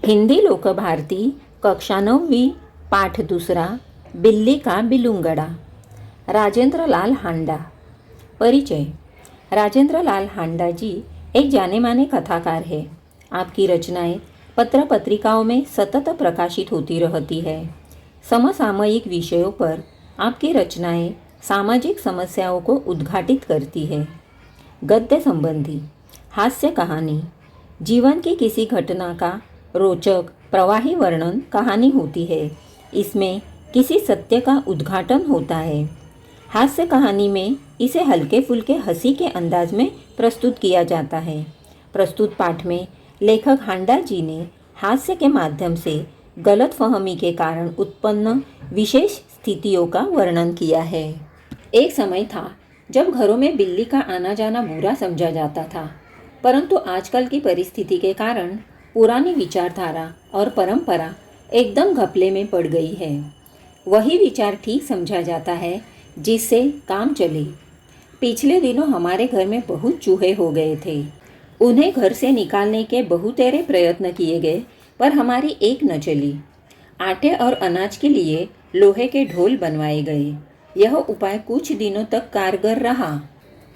हिंदी लोकभारती कक्षा 9वी पाठ दूसरा बिल्ली का बिलुंगड़ा। राजेंद्रलाल हांडा। परिचय। राजेंद्रलाल हांडा जी एक जाने माने कथाकार है। आपकी रचनाएं पत्र पत्रिकाओं में सतत प्रकाशित होती रहती है। समसामयिक विषयों पर आपकी रचनाएं सामाजिक समस्याओं को उद्घाटित करती है। गद्य संबंधी हास्य कहानी जीवन की किसी घटना का रोचक प्रवाही वर्णन कहानी होती है। इसमें किसी सत्य का उद्घाटन होता है। हास्य कहानी में इसे हल्के फुल्के हंसी के अंदाज में प्रस्तुत किया जाता है। प्रस्तुत पाठ में लेखक हांडा जी ने हास्य के माध्यम से गलतफहमी के कारण उत्पन्न विशेष स्थितियों का वर्णन किया है। एक समय था जब घरों में बिल्ली का आना जाना बुरा समझा जाता था, परंतु आजकल की परिस्थिति के कारण पुरानी विचारधारा और परंपरा एकदम घपले में पड़ गई है। वही विचार ठीक समझा जाता है जिससे काम चले। पिछले दिनों हमारे घर में बहुत चूहे हो गए थे। उन्हें घर से निकालने के बहुतेरे प्रयत्न किए गए, पर हमारी एक न चली। आटे और अनाज के लिए लोहे के ढोल बनवाए गए। यह उपाय कुछ दिनों तक कारगर रहा,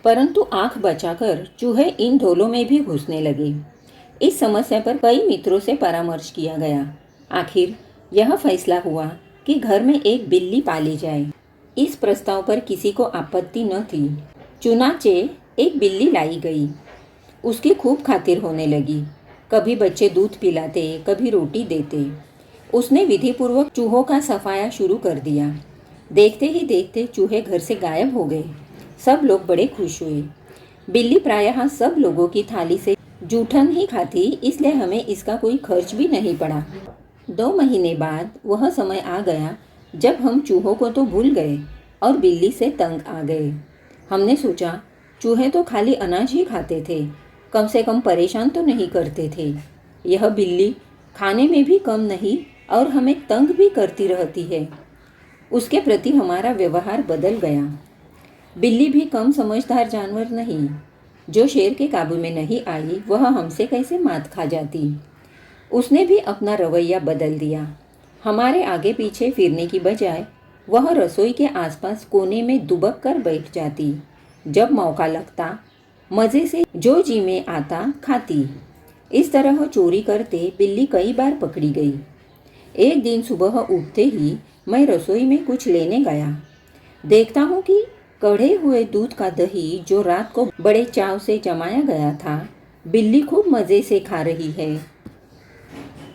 परंतु आंख बचाकर चूहे इन ढोलों में भी घुसने लगे। इस समस्या पर कई मित्रों से परामर्श किया गया। आखिर यह फैसला हुआ कि घर में एक बिल्ली पाली जाए। इस प्रस्ताव पर किसी को आपत्ति न थी। चुनाचे एक बिल्ली लाई गई। उसकी खूब खातिर होने लगी। कभी बच्चे दूध पिलाते, कभी रोटी देते। उसने विधिपूर्वक चूहों का सफाया शुरू कर दिया। देखते ही देखते चूहे घर से गायब हो गए। सब लोग बड़े खुश हुए। बिल्ली प्रायः सब लोगों की थाली से जूठन ही खाती, इसलिए हमें इसका कोई खर्च भी नहीं पड़ा। 2 महीने बाद वह समय आ गया जब हम चूहों को तो भूल गए और बिल्ली से तंग आ गए। हमने सोचा चूहे तो खाली अनाज ही खाते थे, कम से कम परेशान तो नहीं करते थे। यह बिल्ली खाने में भी कम नहीं और हमें तंग भी करती रहती है। उसके प्रति हमारा व्यवहार बदल गया। बिल्ली भी कम समझदार जानवर नहीं। जो शेर के काबू में नहीं आई वह हमसे कैसे मात खा जाती। उसने भी अपना रवैया बदल दिया। हमारे आगे पीछे फिरने की बजाय वह रसोई के आसपास कोने में दुबक कर बैठ जाती। जब मौका लगता मज़े से जो जी में आता खाती। इस तरह चोरी करते बिल्ली कई बार पकड़ी गई। एक दिन सुबह उठते ही मैं रसोई में कुछ लेने गया। देखता हूँ कि कढ़े हुए दूध का दही जो रात को बड़े चाव से जमाया गया था, बिल्ली खूब मज़े से खा रही है।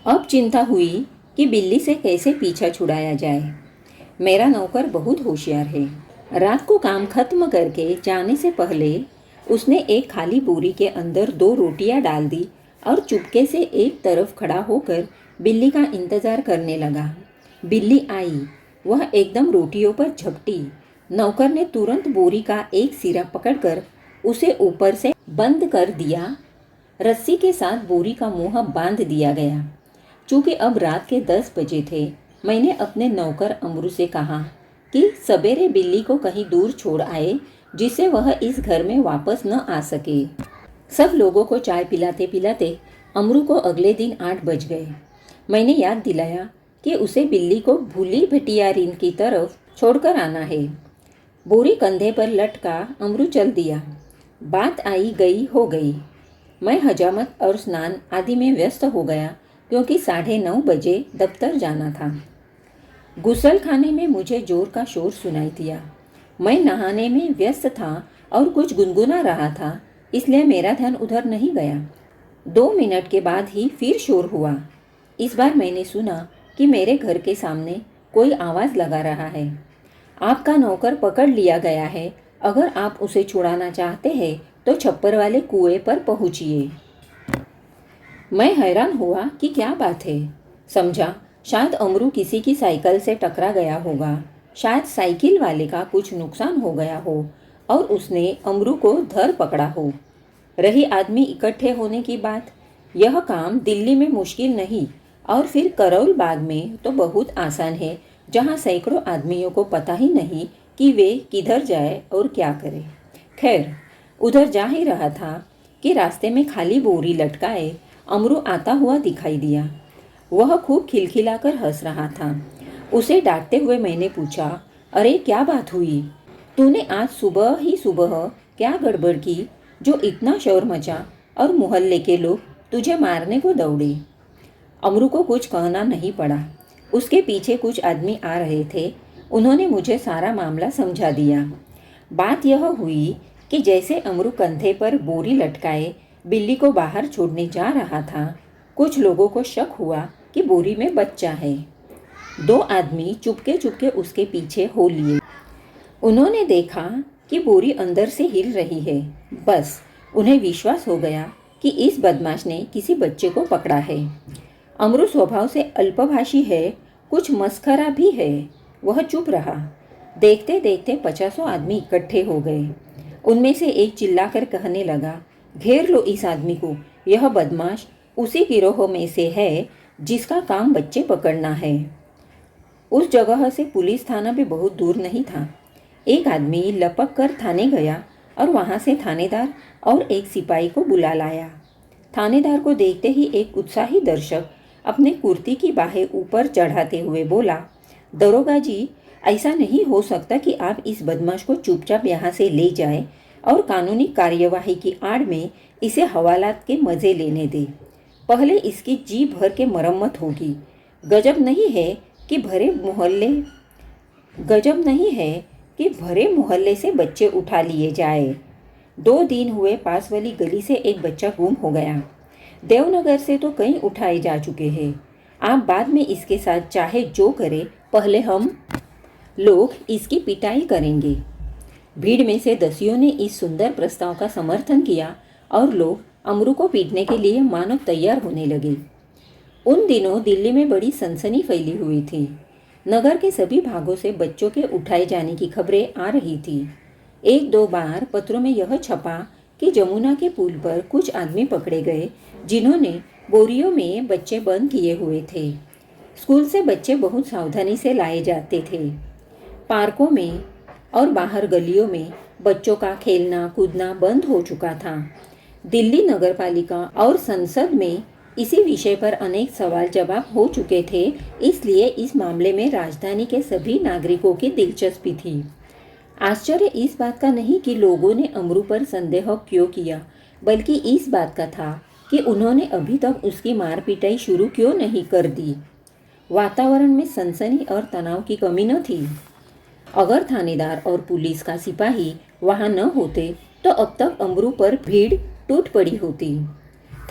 अब चिंता हुई कि बिल्ली से कैसे पीछा छुड़ाया जाए। मेरा नौकर बहुत होशियार है। रात को काम खत्म करके जाने से पहले उसने एक खाली बोरी के अंदर 2 रोटियां डाल दी और चुपके से एक तरफ खड़ा होकर बिल्ली का इंतज़ार करने लगा। बिल्ली आई, वह एकदम रोटियों पर झपटी। नौकर ने तुरंत बोरी का एक सिरा पकड़कर उसे ऊपर से बंद कर दिया। रस्सी के साथ बोरी का मुंह बांध दिया गया। चूँकि अब रात के 10 बजे थे, मैंने अपने नौकर अमरू से कहा कि सवेरे बिल्ली को कहीं दूर छोड़ आए, जिससे वह इस घर में वापस न आ सके। सब लोगों को चाय पिलाते पिलाते अमरू को अगले दिन 8 बज गए। मैंने याद दिलाया कि उसे बिल्ली को भूली भटियारिन की तरफ छोड़कर आना है। बोरी कंधे पर लटका अमरू चल दिया। बात आई गई हो गई। मैं हजामत और स्नान आदि में व्यस्त हो गया, क्योंकि 9:30 बजे दफ्तर जाना था। गुसलखाने में मुझे जोर का शोर सुनाई दिया। मैं नहाने में व्यस्त था और कुछ गुनगुना रहा था, इसलिए मेरा ध्यान उधर नहीं गया। 2 मिनट के बाद ही फिर शोर हुआ। इस बार मैंने सुना कि मेरे घर के सामने कोई आवाज़ लगा रहा है। आपका नौकर पकड़ लिया गया है। अगर आप उसे छुड़ाना चाहते हैं तो छप्पर वाले कुएं पर पहुंचिए। मैं हैरान हुआ कि क्या बात है। समझा शायद अमरू किसी की साइकिल से टकरा गया होगा। शायद साइकिल वाले का कुछ नुकसान हो गया हो और उसने अमरू को धर पकड़ा हो। रही आदमी इकट्ठे होने की बात, यह काम दिल्ली में मुश्किल नहीं और फिर करौल बाग में तो बहुत आसान है, जहाँ सैकड़ों आदमियों को पता ही नहीं कि वे किधर जाए और क्या करें। खैर, उधर जा ही रहा था कि रास्ते में खाली बोरी लटकाए अमरू आता हुआ दिखाई दिया। वह खूब खिलखिलाकर हंस रहा था। उसे डांटते हुए मैंने पूछा, अरे क्या बात हुई? तूने आज सुबह ही सुबह क्या गड़बड़ की जो इतना शोर मचा और मोहल्ले के लोग तुझे मारने को दौड़े? अमरू को कुछ कहना नहीं पड़ा। उसके पीछे कुछ आदमी आ रहे थे। उन्होंने मुझे सारा मामला समझा दिया। बात यह हुई कि जैसे अमरू कंधे पर बोरी लटकाए बिल्ली को बाहर छोड़ने जा रहा था, कुछ लोगों को शक हुआ कि बोरी में बच्चा है। 2 आदमी चुपके चुपके उसके पीछे हो लिए। उन्होंने देखा कि बोरी अंदर से हिल रही है। बस उन्हें विश्वास हो गया कि इस बदमाश ने किसी बच्चे को पकड़ा है। अमरू स्वभाव से अल्पभाषी है, कुछ मस्खरा भी है। वह चुप रहा। देखते देखते 50 आदमी इकट्ठे हो गए। उनमें से एक चिल्लाकर कहने लगा, घेर लो इस आदमी को, यह बदमाश उसी गिरोह में से है जिसका काम बच्चे पकड़ना है। उस जगह से पुलिस थाना भी बहुत दूर नहीं था। एक आदमी लपक कर थाने गया और वहाँ से थानेदार और एक सिपाही को बुला लाया। थानेदार को देखते ही एक उत्साही दर्शक अपने कुर्ती की बाहें ऊपर चढ़ाते हुए बोला, दरोगा जी, ऐसा नहीं हो सकता कि आप इस बदमाश को चुपचाप यहाँ से ले जाए और कानूनी कार्यवाही की आड़ में इसे हवालात के मज़े लेने दें। पहले इसकी जी भर के मरम्मत होगी। गजब नहीं है कि भरे मोहल्ले से बच्चे उठा लिए जाए। 2 दिन हुए पास वाली गली से एक बच्चा गुम हो गया। देवनगर से तो कई उठाए जा चुके हैं। आप बाद में इसके साथ चाहे जो करे, पहले हम लोग इसकी पिटाई करेंगे। भीड़ में से दसियों ने इस सुंदर प्रस्ताव का समर्थन किया और लोग अमरू को पीटने के लिए मानो तैयार होने लगे। उन दिनों दिल्ली में बड़ी सनसनी फैली हुई थी। नगर के सभी भागों से बच्चों के उठाए जाने की खबरें आ रही थी। 1-2 बार पत्रों में यह छपा कि जमुना के पुल पर कुछ आदमी पकड़े गए जिन्होंने बोरियों में बच्चे बंद किए हुए थे। स्कूल से बच्चे बहुत सावधानी से लाए जाते थे। पार्कों में और बाहर गलियों में बच्चों का खेलना कूदना बंद हो चुका था। दिल्ली नगरपालिका और संसद में इसी विषय पर अनेक सवाल जवाब हो चुके थे, इसलिए इस मामले में राजधानी के सभी नागरिकों की दिलचस्पी थी। आश्चर्य इस बात का नहीं कि लोगों ने अमरू पर संदेह क्यों किया, बल्कि इस बात का था कि उन्होंने अभी तक उसकी मार पिटाई शुरू क्यों नहीं कर दी। वातावरण में सनसनी और तनाव की कमी न थी। अगर थानेदार और पुलिस का सिपाही वहां न होते तो अब तक अमरू पर भीड़ टूट पड़ी होती।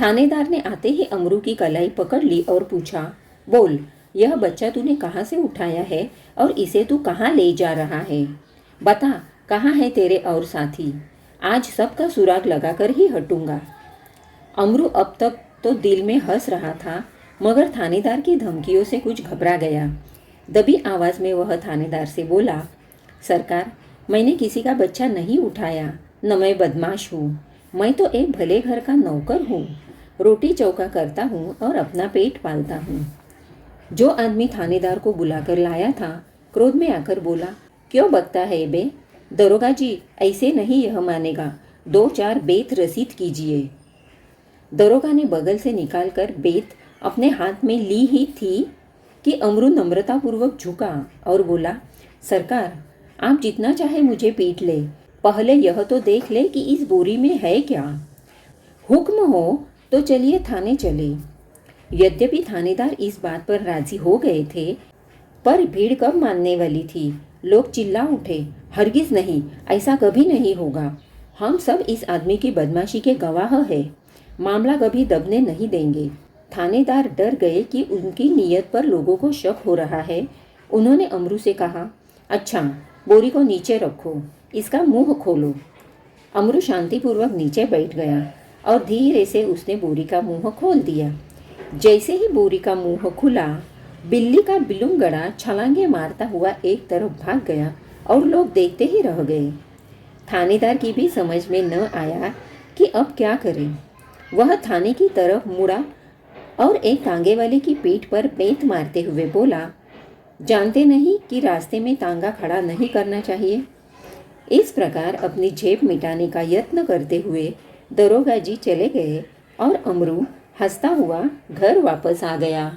थानेदार ने आते ही अमरू की कलाई पकड़ ली और पूछा, बोल, यह बच्चा तूने कहाँ से उठाया है और इसे तू कहाँ ले जा रहा है? बता, कहाँ है तेरे और साथी? आज सबका सुराग लगाकर ही हटूंगा। अमरू अब तक तो दिल में हंस रहा था, मगर थानेदार की धमकियों से कुछ घबरा गया। दबी आवाज़ में वह थानेदार से बोला, सरकार, मैंने किसी का बच्चा नहीं उठाया, न मैं बदमाश हूँ। मैं तो एक भले घर का नौकर हूँ, रोटी चौका करता हूँ और अपना पेट पालता हूँ। जो आदमी थानेदार को बुलाकर लाया था क्रोध में आकर बोला, क्यों बकता है बे? दरोगा जी, ऐसे नहीं यह मानेगा, 2-4 बेत रसीद कीजिए। दरोगा ने बगल से निकालकर बेत अपने हाथ में ली ही थी कि अमरू नम्रतापूर्वक झुका और बोला, सरकार, आप जितना चाहे मुझे पीट ले, पहले यह तो देख ले कि इस बोरी में है क्या। हुक्म हो तो चलिए थाने चले। यद्यपि थानेदार इस बात पर राजी हो गए थे, पर भीड़ कब मानने वाली थी। लोग चिल्ला उठे, हरगिज नहीं, ऐसा कभी नहीं होगा। हम सब इस आदमी की बदमाशी के गवाह हैं। मामला कभी दबने नहीं देंगे। थानेदार डर गए कि उनकी नीयत पर लोगों को शक हो रहा है। उन्होंने अमरू से कहा, अच्छा, बोरी को नीचे रखो, इसका मुंह खोलो। अमरू शांतिपूर्वक नीचे बैठ गया और धीरे से उसने बोरी का मुंह खोल दिया। जैसे ही बोरी का मुंह खुला, बिल्ली का बिलुंगड़ा छलांगे मारता हुआ एक तरफ भाग गया और लोग देखते ही रह गए। थानेदार की भी समझ में न आया कि अब क्या करें। वह थाने की तरफ मुड़ा और एक तांगे वाले की पीठ पर बेंत मारते हुए बोला, जानते नहीं कि रास्ते में तांगा खड़ा नहीं करना चाहिए। इस प्रकार अपनी झेप मिटाने का यत्न करते हुए दरोगा जी चले गए और अमरू हंसता हुआ घर वापस आ गया।